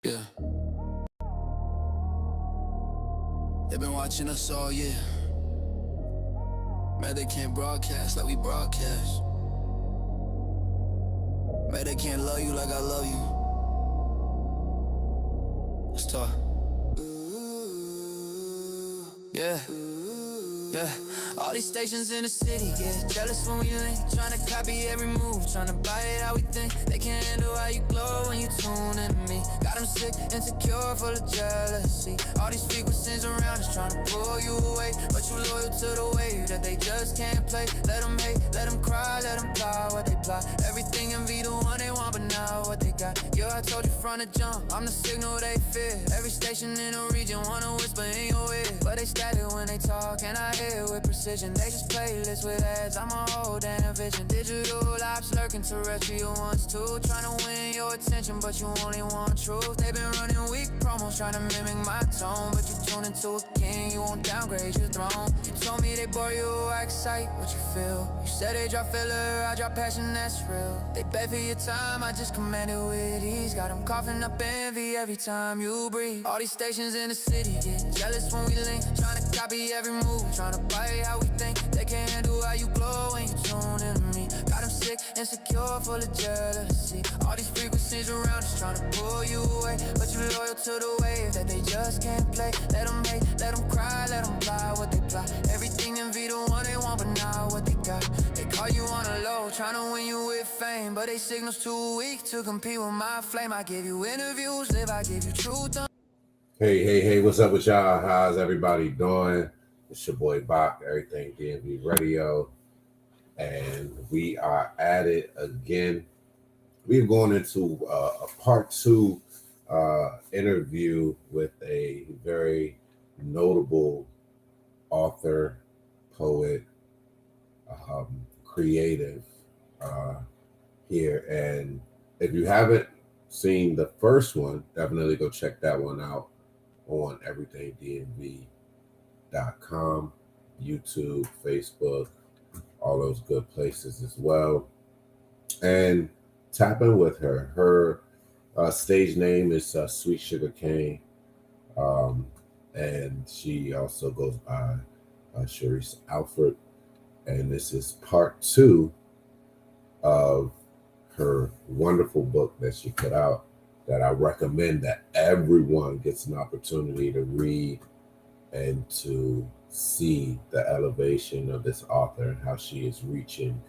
Yeah. They've been watching us all year. Man, they can't broadcast like we broadcast. Man, they can't love you like I love you. Let's talk. Yeah. Yeah, all these stations in the city get jealous when we link, tryna copy every move, tryna buy it how we think. They can't handle how you glow when you tune into me. Got them sick, insecure, full of jealousy. All these frequencies around us tryna pull you away, but you loyal to the wave that they just can't play. Let them hate, let them cry, let them plot what they plot. Everything envy the one they want, but now what they got. Yo, I told you from the jump, I'm the signal they fear. Every station in the region wanna whisper in your ear, but they static when they talk, and I hear with precision. They just playlist with ads, I'm a whole damn vision. Digital lives lurking, terrestrial ones too. Trying to win your attention, but you only want truth. They've been running weak promos, trying to mimic my tone, but you tune into a king, you won't downgrade your throne. You told me they bore you, I excite what you feel. You said they drop filler, I drop passion, that's real. They beg for your time, I just command it with ease. Got them coughing up envy every time you breathe. All these stations in the city get jealous when we link, trying to copy every move, trying to buy how we think. They can't handle how you glow when you tune into me. Got them sick, insecure, full of jealousy. All these frequencies around us trying to pull you away, but you loyal to the wave that they just can't play. Let them hate, let them cry, let them plot what they plot. Everything envy the one they want, but not what they got. They call you on a low, trying to win you with fame, but they signals too weak to compete with my flame. I give you interviews, live, I give you truth. Hey, what's up with y'all? How's everybody doing? It's your boy Bach, EverythingDMV Radio, and we are at it again. We're going into a part two interview with a very notable author, poet, creative here. And if you haven't seen the first one, definitely go check that one out on EverythingDMV.com, YouTube, Facebook, all those good places as well. And tap in with her. Her stage name is Sweet Sugar Cane, and she also goes by Sharice Alford. And this is part two of her wonderful book that she put out, that I recommend that everyone gets an opportunity to read and to see the elevation of this author and how she is reaching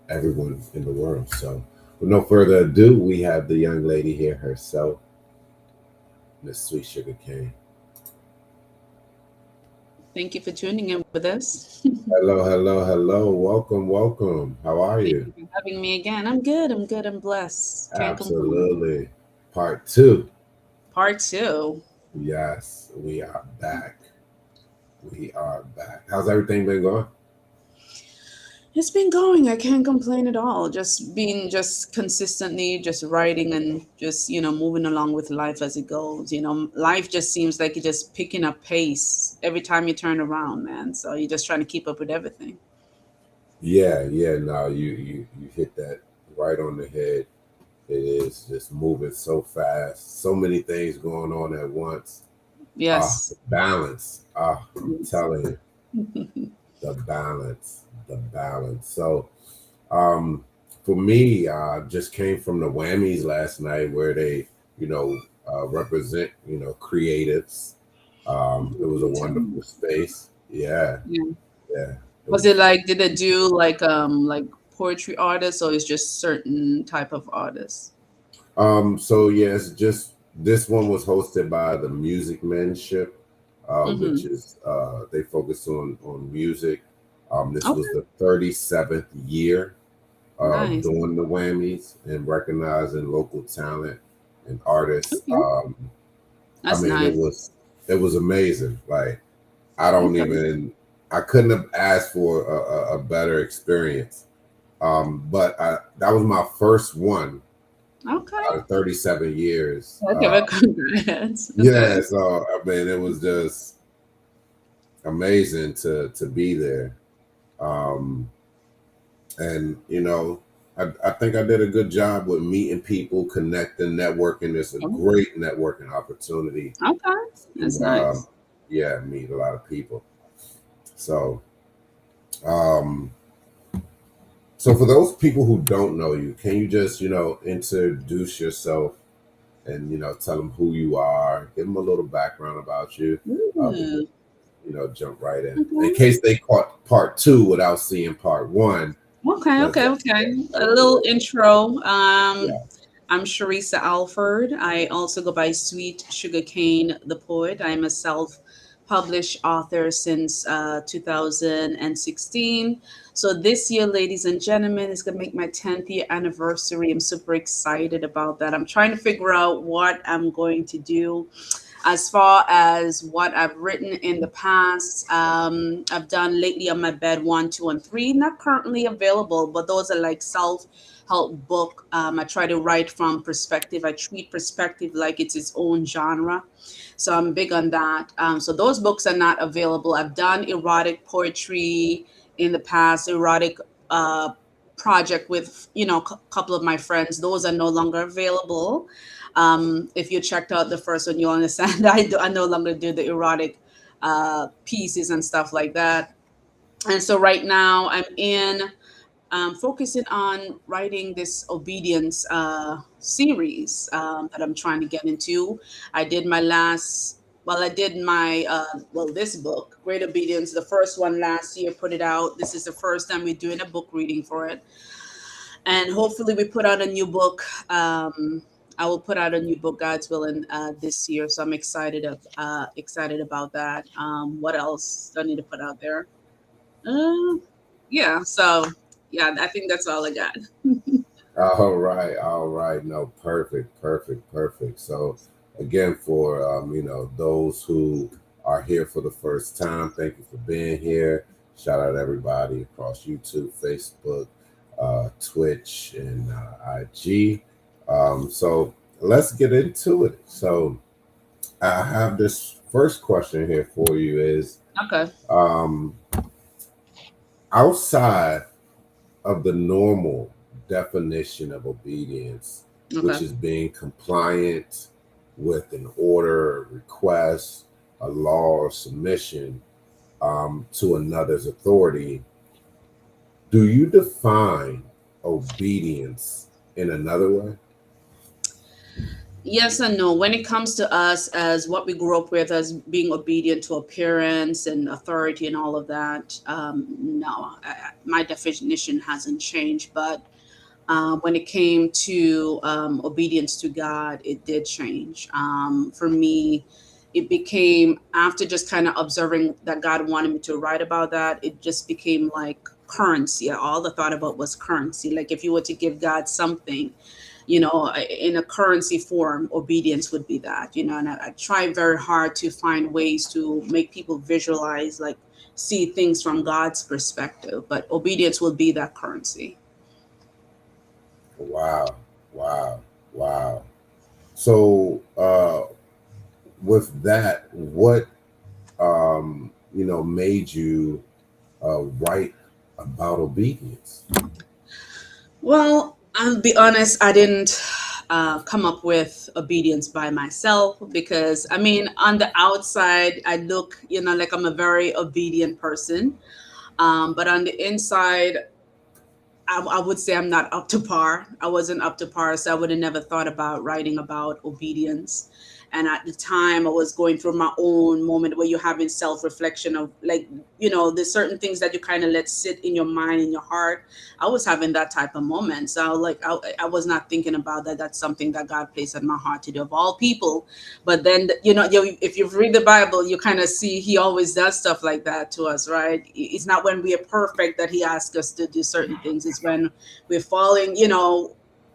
everyone in the world. So with no further ado, we have the young lady here herself, Miss Sweet Sugar Cane. Thank you for tuning in with us. Hello. Welcome. How are Thank you? you for having me again. I'm good. I'm blessed. Can't complain. Absolutely. Part two. Part two. Yes, we are back. How's everything been going? It's been going. I can't complain at all. Just being consistently just writing and just, moving along with life as it goes. Life just seems like it's just picking up pace every time you turn around, man. So you're just trying to keep up with everything. Yeah. No, you hit that right on the head. It is just moving so fast. So many things going on at once. Yes. Balance. I'm telling you, the balance. So, for me, just came from the Whammies last night, where they, represent, creatives. It was a wonderful space. Yeah. Was it like, did they do like poetry artists, or is just certain type of artists? So yes, just this one was hosted by the Music Menship, which is they focus on music. This was the 37th year of doing the Whammies and recognizing local talent and artists. That's nice. It was amazing. Like I couldn't have asked for a better experience. But that was my first one. Okay. Out of 37 years. Okay, well, congrats. Yeah, so I mean, it was just amazing to be there. And I think I did a good job with meeting people, connecting, networking. It's a Oh, great networking opportunity okay, that's to, nice. yeah, meet a lot of people. So, um, so for those people who don't know you, can you just, introduce yourself and, tell them who you are, give them a little background about you, before, Ooh, jump right in okay. case they caught part two without seeing part one. Okay, Let's okay, just okay. A go little through it. intro. Yeah. I'm Sharissa Alford. I also go by Sweet Sugarcane the Poet. I'm a self-published author since 2016. So this year, ladies and gentlemen, is gonna make my 10th year anniversary. I'm super excited about that. I'm trying to figure out what I'm going to do. As far as what I've written in the past, I've done lately on my bed 1, 2, and 3. Not currently available, but those are like self-help book. I try to write from perspective. I treat perspective like it's its own genre, so I'm big on that. So those books are not available. I've done erotic poetry in the past, erotic uh, project with couple of my friends. Those are no longer available. If you checked out the first one, you'll understand I no longer do the erotic pieces and stuff like that. And so right now I'm in focusing on writing this obedience series that I'm trying to get into. I did my last, well, I did my, this book, Great Obedience, the first one last year, put it out. This is the first time we're doing a book reading for it. And hopefully we put out a new book. I will put out a new book, God's willing, this year. So I'm excited about that. What else do I need to put out there? Uh, yeah. So yeah, I think that's all I got. All right, all right. No, perfect, perfect, perfect. So, again, for those who are here for the first time, thank you for being here. Shout out everybody across YouTube, Facebook, Twitch, and IG. So let's get into it. So I have this first question here for you: is Okay. um, outside of the normal definition of obedience, which Okay. is being compliant with an order, request, a law, or submission to another's authority. Do you define obedience in another way? Yes and no. When it comes to us as what we grew up with as being obedient to appearance and authority and all of that, no, my definition hasn't changed. But when it came to obedience to God, it did change. For me, it became after just kind of observing that God wanted me to write about that, it just became like currency. All the thought about was currency. Like if you were to give God something, in a currency form, obedience would be that, and I try very hard to find ways to make people visualize, like see things from God's perspective, but obedience will be that currency. Wow, wow, wow. So, with that, what made you write about obedience? Well, I'll be honest, I didn't come up with obedience by myself because, I mean, on the outside, I look, like I'm a very obedient person. But on the inside, I would say I'm not up to par. I wasn't up to par, so I would have never thought about writing about obedience. And at the time, I was going through my own moment where you're having self reflection of, like, there's certain things that you kind of let sit in your mind, in your heart. I was having that type of moment. So, like, I was not thinking about that. That's something that God placed in my heart to do, of all people. But then, if you read the Bible, you kind of see He always does stuff like that to us, right? It's not when we are perfect that He asks us to do certain things. It's when we're falling,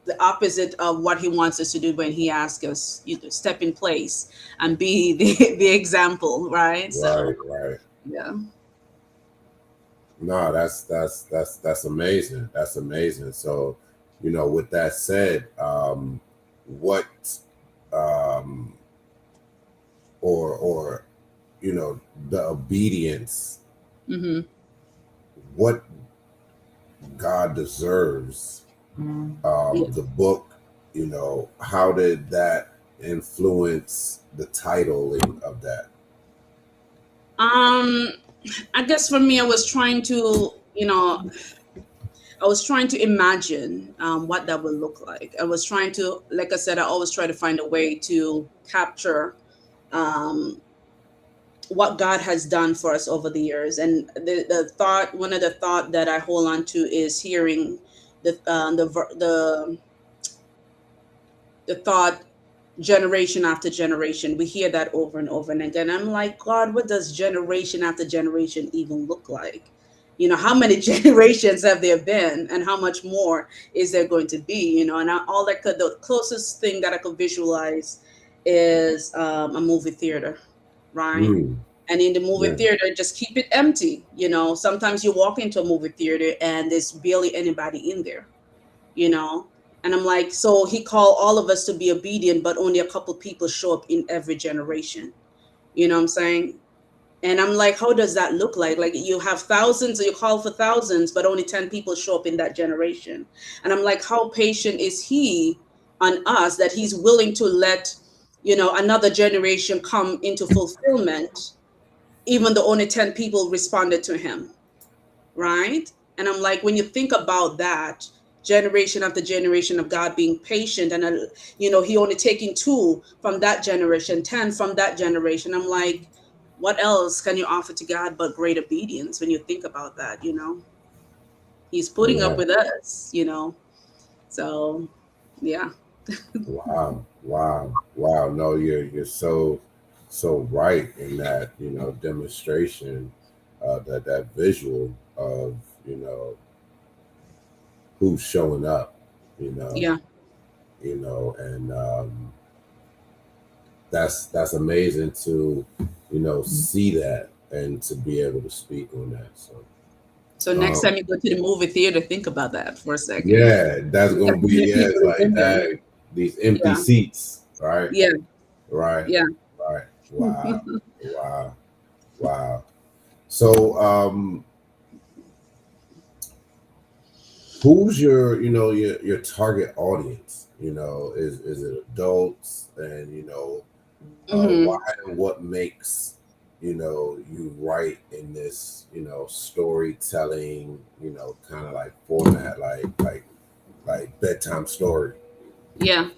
the opposite of what He wants us to do, when He asks us, step in place and be the example, right? So, Right, right. yeah. No, that's amazing. That's amazing. So, with that said, what um or the obedience, Hmm. what God deserves Yeah. The book, how did that influence the titling of that? Um, I guess for me, I was trying to imagine what that would look like. I was trying to, like I said, I always try to find a way to capture um, what God has done for us over the years. And one of the thought that I hold on to is hearing the thought generation after generation. We hear that over and over and again. I'm like, God, what does generation after generation even look like? How many generations have there been, and how much more is there going to be? And the closest thing that I could visualize is a movie theater, right? Mm, And in the movie yeah. theater, just keep it empty. Sometimes you walk into a movie theater and there's barely anybody in there, you know and I'm like, so he called all of us to be obedient, but only a couple people show up in every generation. What I'm saying? And I'm like, how does that look like you have thousands, or you call for thousands, but only 10 people show up in that generation? And I'm like, how patient is he on us that he's willing to let another generation come into fulfillment, even though only 10 people responded to him, right? And I'm like, when you think about that, generation after generation of God being patient, and he only taking two from that generation, 10 from that generation. I'm like, what else can you offer to God but great obedience? When you think about that, he's putting up Yeah. with us. So yeah. Wow. Wow. Wow. No, you're so right in that, demonstration, that visual of, who's showing up, you know, Yeah. and that's amazing to, see that and to be able to speak on that. So So next um time you go to the movie theater, think about that for a second. yeah, that's Look gonna at how be, many yeah, people it's is like in there. that, these empty Yeah. seats, right? Yeah. Right, Yeah. right. Wow, wow, wow. So who's your target audience? Is it adults? And why Hmm. and what makes you write in this storytelling kind of like format, like bedtime story? Yeah.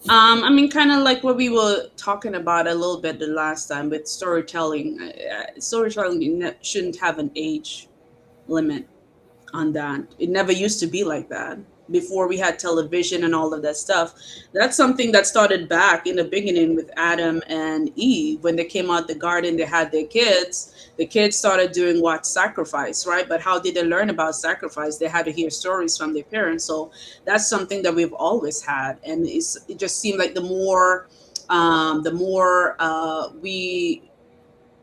I mean, kind of like what we were talking about a little bit the last time with storytelling. Storytelling shouldn't have an age limit on that. It never used to be like that before we had television and all of that stuff. That's something that started back in the beginning with Adam and Eve. When they came out the garden, they had their kids. The kids started doing what? Sacrifice, right? But how did they learn about sacrifice? They had to hear stories from their parents. So that's something that we've always had. And it just seemed like the more we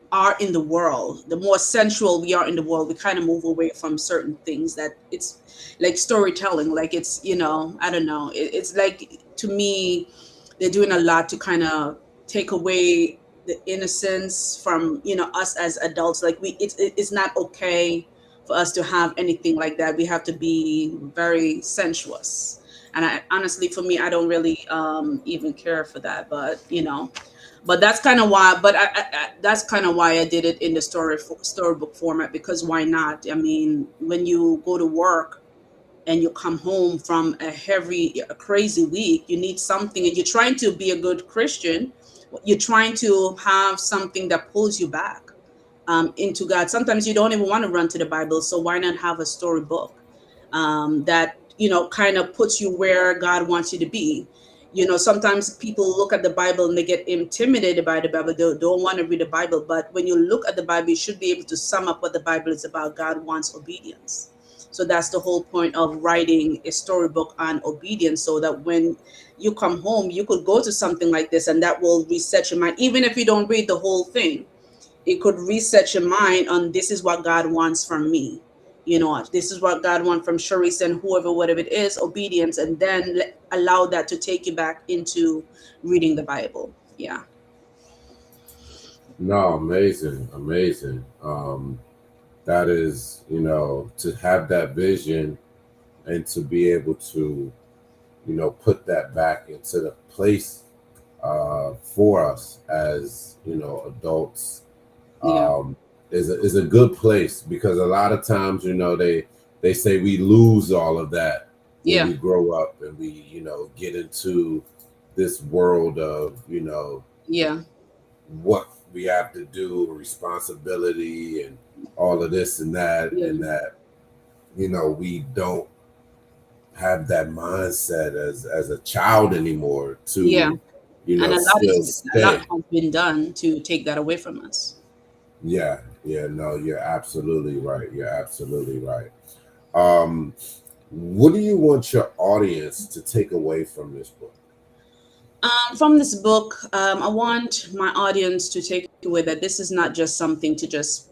are in the world, the more sensual we are in the world, we kind of move away from certain things that it's like storytelling. Like I don't know. It's like, to me, they're doing a lot to kind of take away the innocence from us as adults. Like it's not okay for us to have anything like that. We have to be very sensuous. And I honestly, for me, I don't really even care for that. But that's kind of why. But that's kind of why I did it in the storybook format, because why not? I mean, when you go to work and you come home from a crazy week, you need something, and you're trying to be a good Christian. You're trying to have something that pulls you back into God. Sometimes you don't even want to run to the Bible, so why not have a storybook that kind of puts you where God wants you to be? Sometimes people look at the Bible and they get intimidated by the Bible. They don't want to read the Bible. But when you look at the Bible, you should be able to sum up what the Bible is about. God wants obedience. So that's the whole point of writing a storybook on obedience, so that when you come home, you could go to something like this and that will reset your mind. Even if you don't read the whole thing, it could reset your mind on, this is what God wants from me. This is what God wants from Sharice and whoever, whatever it is, obedience, and then allow that to take you back into reading the Bible. Yeah. No, amazing, amazing. That is, to have that vision and to be able to, put that back into the place for us as adults, Yeah. is a good place, because a lot of times, they say we lose all of that when Yeah. we grow up and we get into this world of Yeah. what we have to do, responsibility, and all of this and Yeah. that we don't have that mindset as a child anymore Yeah. to And still a lot stay. has been done to take that away from us. Yeah, yeah, no, you're absolutely right. You're absolutely right. Um, what do you want your audience to take away from this book? From this book, I want my audience to take away that this is not just something to just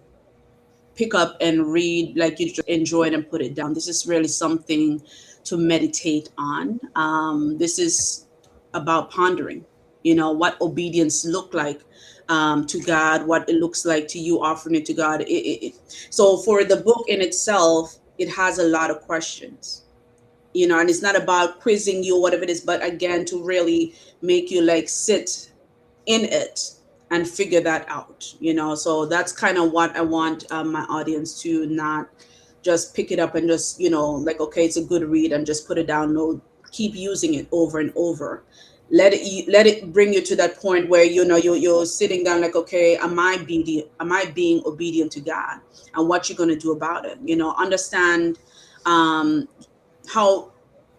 pick up and read, like you just enjoy it and put it down. This is really something to meditate on. This is about pondering, what obedience look like to God, what it looks like to you offering it to God. So for the book in itself, it has a lot of questions, and it's not about quizzing you or whatever it is, but again, to really make you like sit in it and figure that out, so that's kind of what I want my audience to not just pick it up and just like, okay, it's a good read and just put it down. No, keep using it over and over. Let it bring you to that point where you're sitting down like, okay, am I being obedient to God, and what you're going to do about it, understand um how,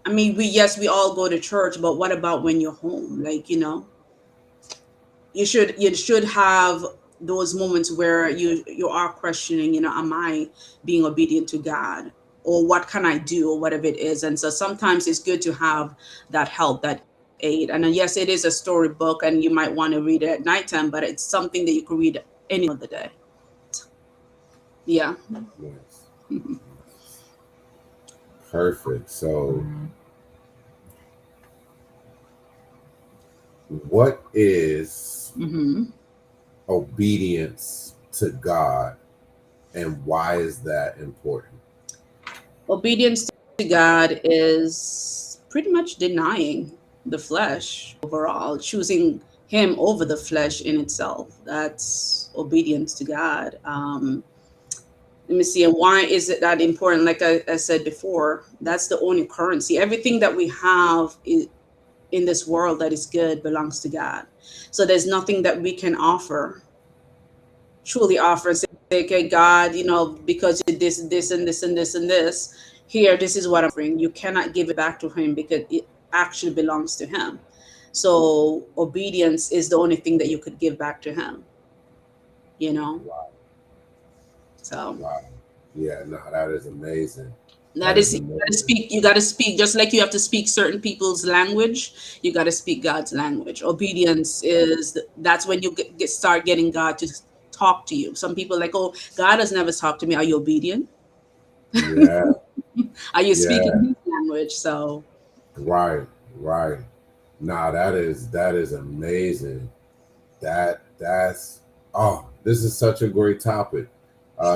I mean, we all go to church, but what about when you're home? Like, you should have those moments where you are questioning, am I being obedient to God, or what can I do, or whatever it is. And so sometimes it's good to have that help, that aid. And then, yes, it is a storybook, and you might want to read it at nighttime, but it's something that you can read any of the day. Yeah. Nice. Perfect. So, what is Hmm. obedience to God, and why is that important? Obedience to God is pretty much denying the flesh overall, choosing Him over the flesh in itself. That's obedience to God. Let me see. And why is it that important? Like I said before, that's the only currency. Everything that we have in this world that is good belongs to God. So there's nothing that we can offer, truly offer and say, okay, God, because you did this and this and this and this, here, this is what I'm offering. You cannot give it back to Him because it actually belongs to Him. So obedience is the only thing that you could give back to Him, you know? Wow. So Wow. Yeah, no, that is amazing. that That is is, amazing. you got to speak, just like you have to speak certain people's language, you got to speak God's language. Obedience is, that's when you start getting God to talk to you. Some people are like, oh, God has never talked to me. Are you obedient? Yeah, Are you speaking yeah. His language? So, Right, right. Nah, that is amazing. That's this is such a great topic.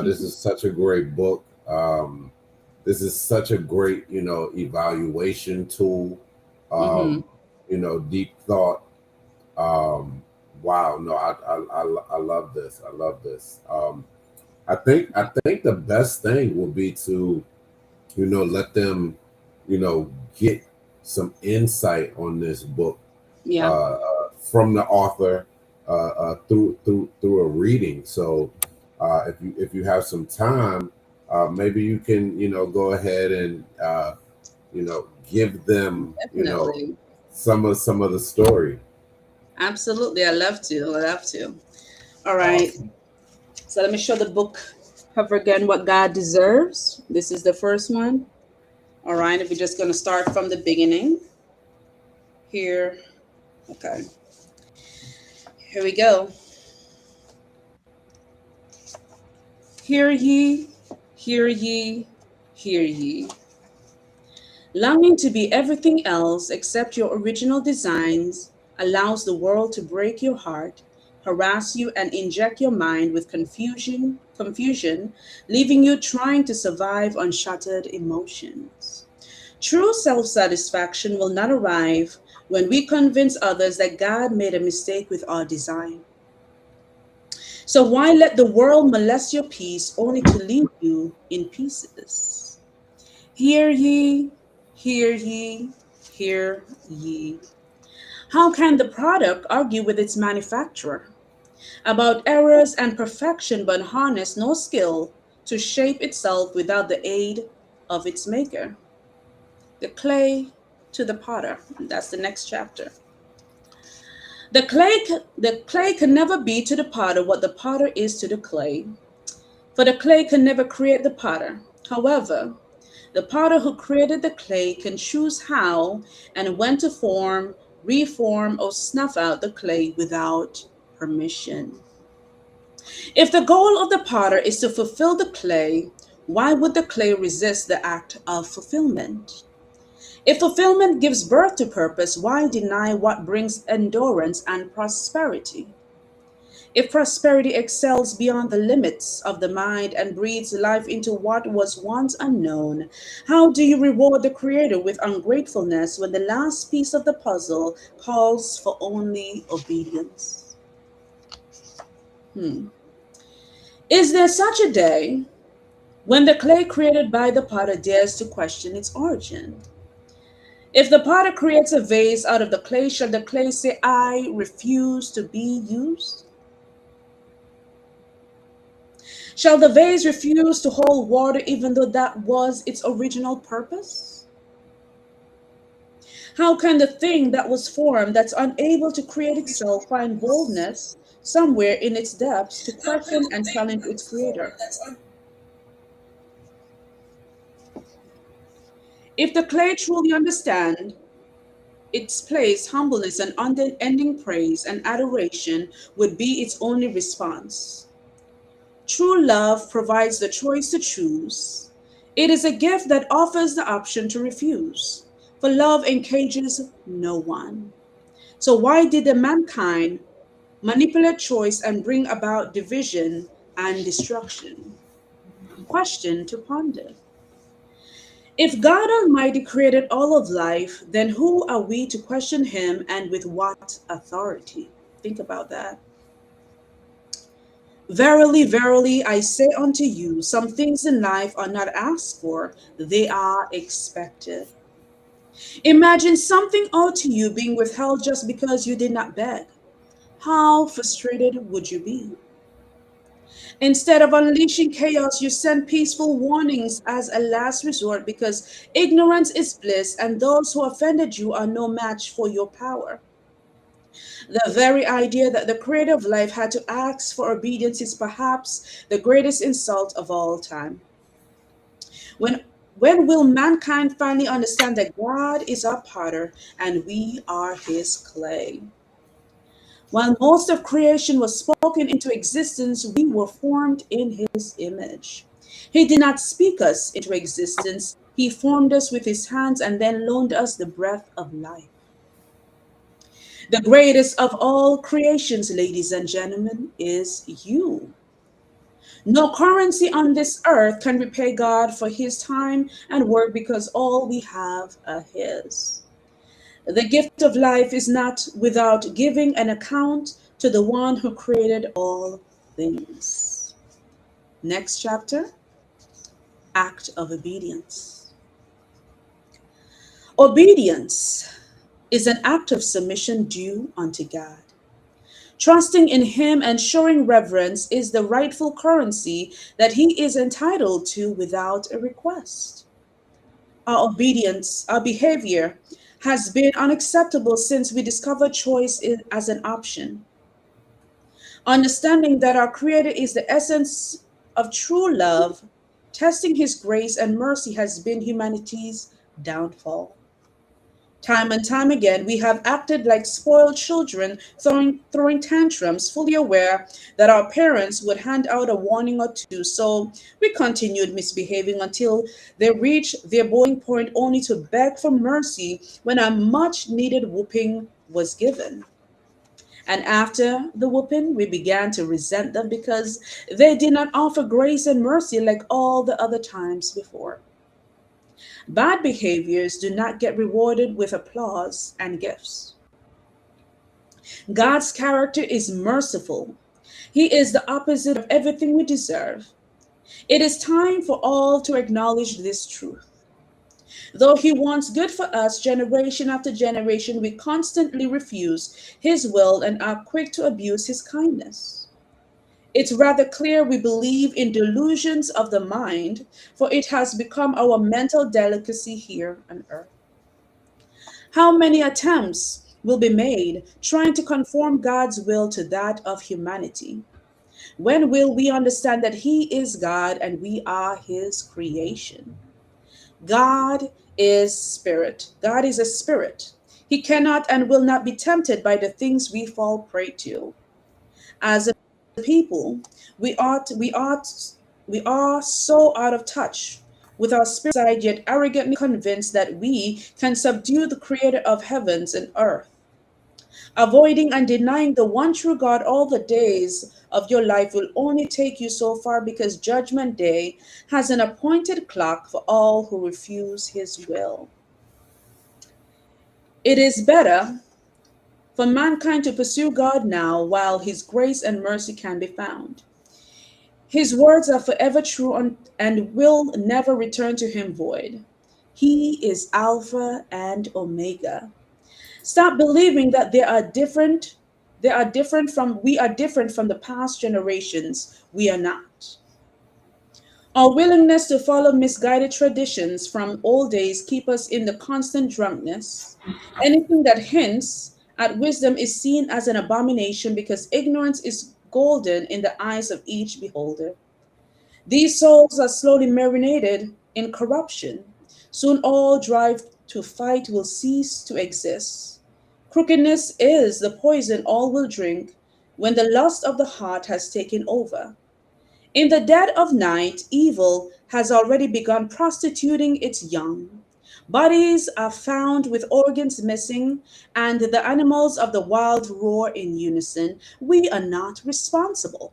This is such a great book. This is such a great, evaluation tool. hmm. Um, deep thought. Um, wow, no, I love this. I love this. I think the best thing would be to, let them, get some insight on this book Yeah, from the author through a reading. So if you have some time, maybe you can go ahead and give them definitely. some of the story. Absolutely. I love to. I love to. All right. Awesome. So let me show the book cover again, What God Deserves. This is the first one. All right. If we're just going to start from the beginning here. Okay. Here we go. Hear ye, hear ye, hear ye. Longing to be everything else except your original designs allows the world to break your heart, harass you, and inject your mind with confusion, leaving you trying to survive on shattered emotions. True self satisfaction will not arrive when we convince others that God made a mistake with our design. So, why let the world molest your peace only to leave you in pieces? Hear ye, hear ye, hear ye. How can the product argue with its manufacturer about errors and perfection but harness no skill to shape itself without the aid of its maker? The clay to the potter. That's the next chapter. The clay can never be to the potter what the potter is to the clay, for the clay can never create the potter. However, the potter who created the clay can choose how and when to form, reform, or snuff out the clay without permission. If the goal of the potter is to fulfill the clay, why would the clay resist the act of fulfillment? If fulfillment gives birth to purpose, why deny what brings endurance and prosperity? If prosperity excels beyond the limits of the mind and breathes life into what was once unknown, how do you reward the Creator with ungratefulness when the last piece of the puzzle calls for only obedience? Hmm. Is there such a day when the clay created by the potter dares to question its origin? If the potter creates a vase out of the clay, shall the clay say, I refuse to be used? Shall the vase refuse to hold water even though that was its original purpose? How can the thing that was formed, that's unable to create itself, find boldness somewhere in its depths to question and challenge its creator? If the clay truly understand its place, humbleness and unending praise and adoration would be its only response. True love provides the choice to choose. It is a gift that offers the option to refuse, for love encages no one. So, why did the mankind manipulate choice and bring about division and destruction? Question to ponder. If God Almighty created all of life, then who are we to question Him and with what authority? Think about that. Verily, verily, I say unto you, some things in life are not asked for, they are expected. Imagine something owed to you being withheld just because you did not beg. How frustrated would you be? Instead of unleashing chaos, you send peaceful warnings as a last resort because ignorance is bliss and those who offended you are no match for your power. The very idea that the creator of life had to ask for obedience is perhaps the greatest insult of all time. When when will mankind finally understand that God is our potter and we are his clay? While most of creation was spoken into existence, we were formed in his image. He did not speak us into existence, he formed us with his hands and then loaned us the breath of life. The greatest of all creations, ladies and gentlemen, is you. No currency on this earth can repay God for his time and work because all we have are his. The gift of life is not without giving an account to the one who created all things. Next chapter, act of obedience. Obedience is an act of submission due unto God. Trusting in him and showing reverence is the rightful currency that he is entitled to without a request. Our obedience, our behavior has been unacceptable since we discovered choice as an option. Understanding that our Creator is the essence of true love, testing His grace and mercy has been humanity's downfall. Time and time again, we have acted like spoiled children, throwing tantrums, fully aware that our parents would hand out a warning or two. So we continued misbehaving until they reached their boiling point, only to beg for mercy when a much needed whooping was given. And after the whooping, we began to resent them because they did not offer grace and mercy like all the other times before. Bad behaviors do not get rewarded with applause and gifts. God's character is merciful. He is the opposite of everything we deserve. It is time for all to acknowledge this truth. Though He wants good for us generation after generation, we constantly refuse His will and are quick to abuse His kindness. It's rather clear we believe in delusions of the mind, for it has become our mental delicacy here on earth. How many attempts will be made trying to conform God's will to that of humanity? When will we understand that He is God and we are His creation? God is spirit. God is a spirit. He cannot and will not be tempted by the things we fall prey to. As a people, we are so out of touch with our spirit side, yet arrogantly convinced that we can subdue the creator of heavens and earth. Avoiding and denying the one true God all the days of your life will only take you so far because Judgment Day has an appointed clock for all who refuse His will. It is better for mankind to pursue God now while His grace and mercy can be found. His words are forever true and will never return to Him void. He is Alpha and Omega. Stop believing that we are different from the past generations. We are not. Our willingness to follow misguided traditions from old days keep us in the constant drunkenness. Anything that hints at wisdom is seen as an abomination because ignorance is golden in the eyes of each beholder. These souls are slowly marinated in corruption. Soon all drive to fight will cease to exist. Crookedness is the poison all will drink when the lust of the heart has taken over. In the dead of night, evil has already begun prostituting its young. Bodies are found with organs missing, and the animals of the wild roar in unison. We are not responsible.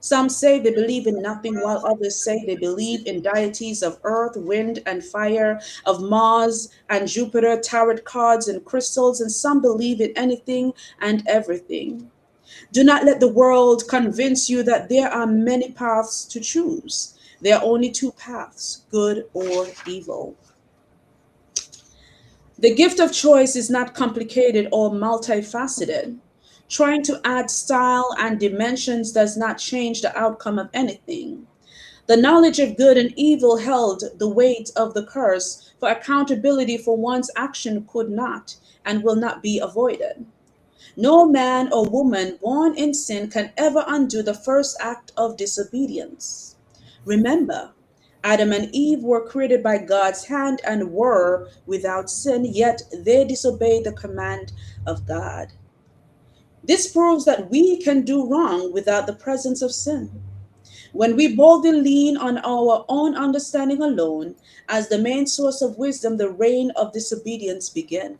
Some say they believe in nothing, while others say they believe in deities of earth, wind, and fire, of Mars and Jupiter, tarot cards and crystals, and some believe in anything and everything. Do not let the world convince you that there are many paths to choose. There are only two paths, good or evil. The gift of choice is not complicated or multifaceted. Trying to add style and dimensions does not change the outcome of anything. The knowledge of good and evil held the weight of the curse, for accountability for one's action could not and will not be avoided. No man or woman born in sin can ever undo the first act of disobedience. Remember, Adam and Eve were created by God's hand and were without sin, yet they disobeyed the command of God. This proves that we can do wrong without the presence of sin. When we boldly lean on our own understanding alone as the main source of wisdom, the reign of disobedience begins.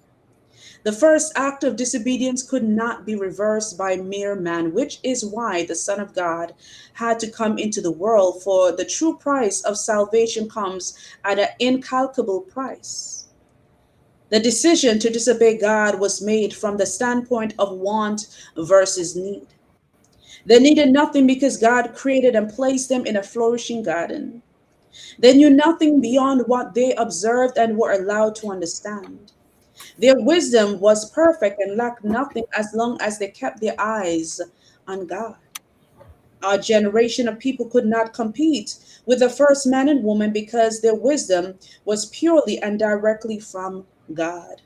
The first act of disobedience could not be reversed by mere man, which is why the Son of God had to come into the world, for the true price of salvation comes at an incalculable price. The decision to disobey God was made from the standpoint of want versus need. They needed nothing because God created and placed them in a flourishing garden. They knew nothing beyond what they observed and were allowed to understand. Their wisdom was perfect and lacked nothing as long as they kept their eyes on God. Our generation of people could not compete with the first man and woman because their wisdom was purely and directly from God,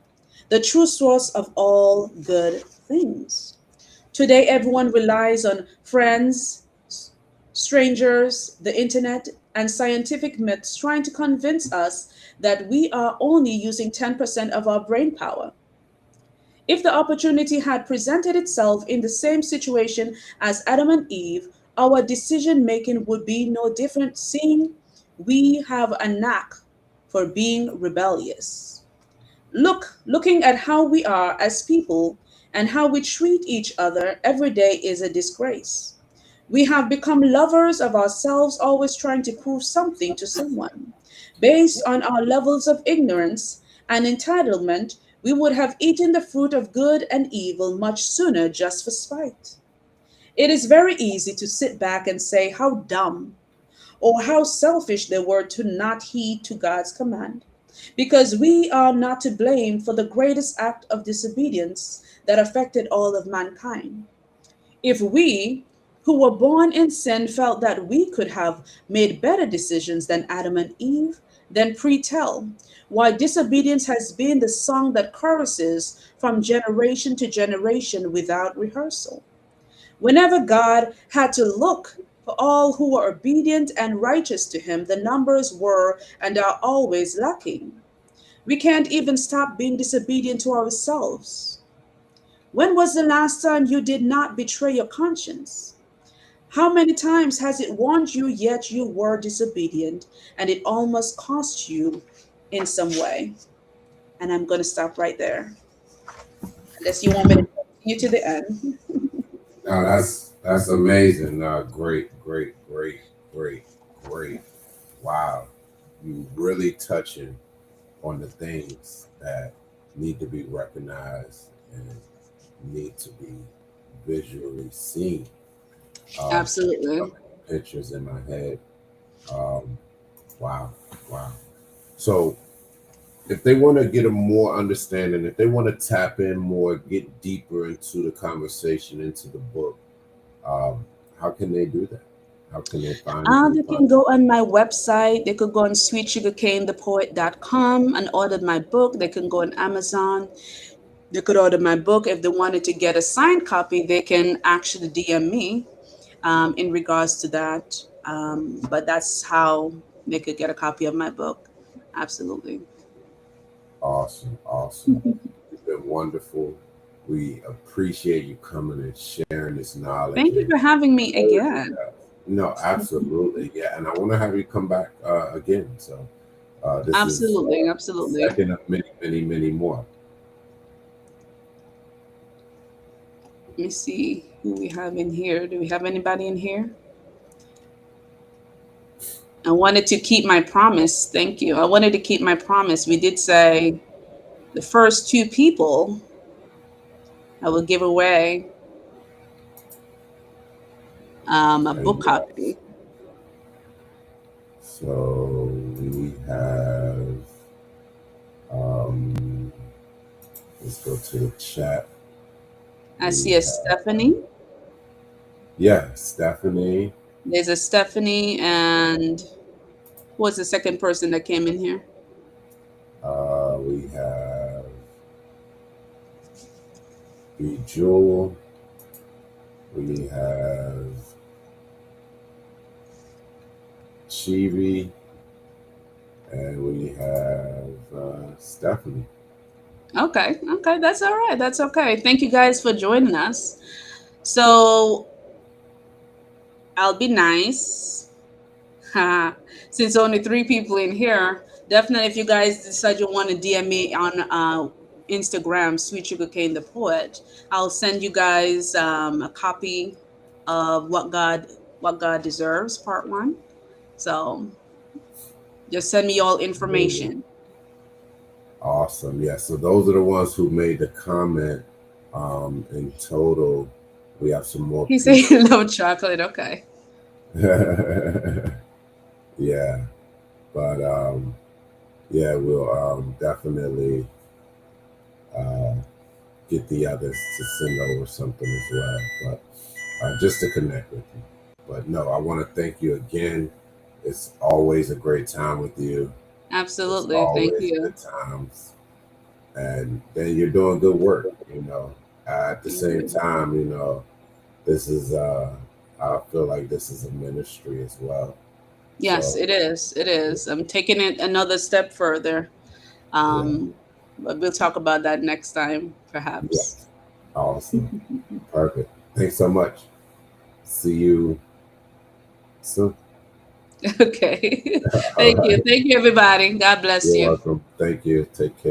the true source of all good things. Today, everyone relies on friends, strangers, the internet, and scientific myths trying to convince us that we are only using 10% of our brain power. If the opportunity had presented itself in the same situation as Adam and Eve, our decision making would be no different, seeing we have a knack for being rebellious. Looking at how we are as people and how we treat each other every day is a disgrace. We have become lovers of ourselves, always trying to prove something to someone. Based on our levels of ignorance and entitlement, we would have eaten the fruit of good and evil much sooner just for spite. It is very easy to sit back and say how dumb or how selfish they were to not heed to God's command, because we are not to blame for the greatest act of disobedience that affected all of mankind. If we, who were born in sin, felt that we could have made better decisions than Adam and Eve, then pre-tell why disobedience has been the song that choruses from generation to generation without rehearsal. Whenever God had to look for all who were obedient and righteous to him, the numbers were and are always lacking. We can't even stop being disobedient to ourselves. When was the last time you did not betray your conscience? How many times has it warned you, yet you were disobedient, and it almost cost you in some way? And I'm going to stop right there, unless you want me to continue to the end. No, that's amazing. Great, great, great, great, great. Wow, you really touching on the things that need to be recognized and need to be visually seen. Absolutely. Pictures in my head. Um, wow, wow. So if they want to get a more understanding, if they want to tap in more, get deeper into the conversation, into the book, how can they do that? How can they find They can go on my website. They could go on sweetsugarcanethepoet.com and order my book. They can go on Amazon. They could order my book. If they wanted to get a signed copy, they can actually DM me in regards to that. But that's how they could get a copy of my book. Absolutely. Awesome, awesome. It's been wonderful. We appreciate you coming and sharing this knowledge. Thank you for having me again. No, absolutely. Yeah, and I want to have you come back again. So this absolutely, is absolutely. second of many, many, many more. Let me see who we have in here. Do we have anybody in here? I wanted to keep my promise. Thank you. I wanted to keep my promise. We did say the first two people I will give away a book copy. So we have, let's go to the chat. I see a Stephanie. Yeah, Stephanie. There's a Stephanie, and who was the second person that came in here? We have Jewel. We have Chivi, and we have Stephanie. Okay, that's all right. That's okay. Thank you guys for joining us. So I'll be nice. Since only 3 people in here, definitely if you guys decide you want to DM me on Instagram, Sweet Sugar Cane the Poet, I'll send you guys a copy of What God Deserves, Part 1. So just send me all information. Awesome. Yeah. So those are the ones who made the comment. In total, we have some more. He said he loved chocolate. Okay. Yeah. But yeah, we'll definitely get the others to send over something as well. But just to connect with you. But no, I want to thank you again. It's always a great time with you. Absolutely. Thank you. Good times. And then you're doing good work, you know. At the same time, you know, this is I feel like this is a ministry as well. Yes, so, it is. It is. I'm taking it another step further. But we'll talk about that next time, perhaps. Yes. Awesome. Perfect. Thanks so much. See you soon. Okay. Thank you. Thank you, everybody. God bless you. You're welcome. Thank you. Take care.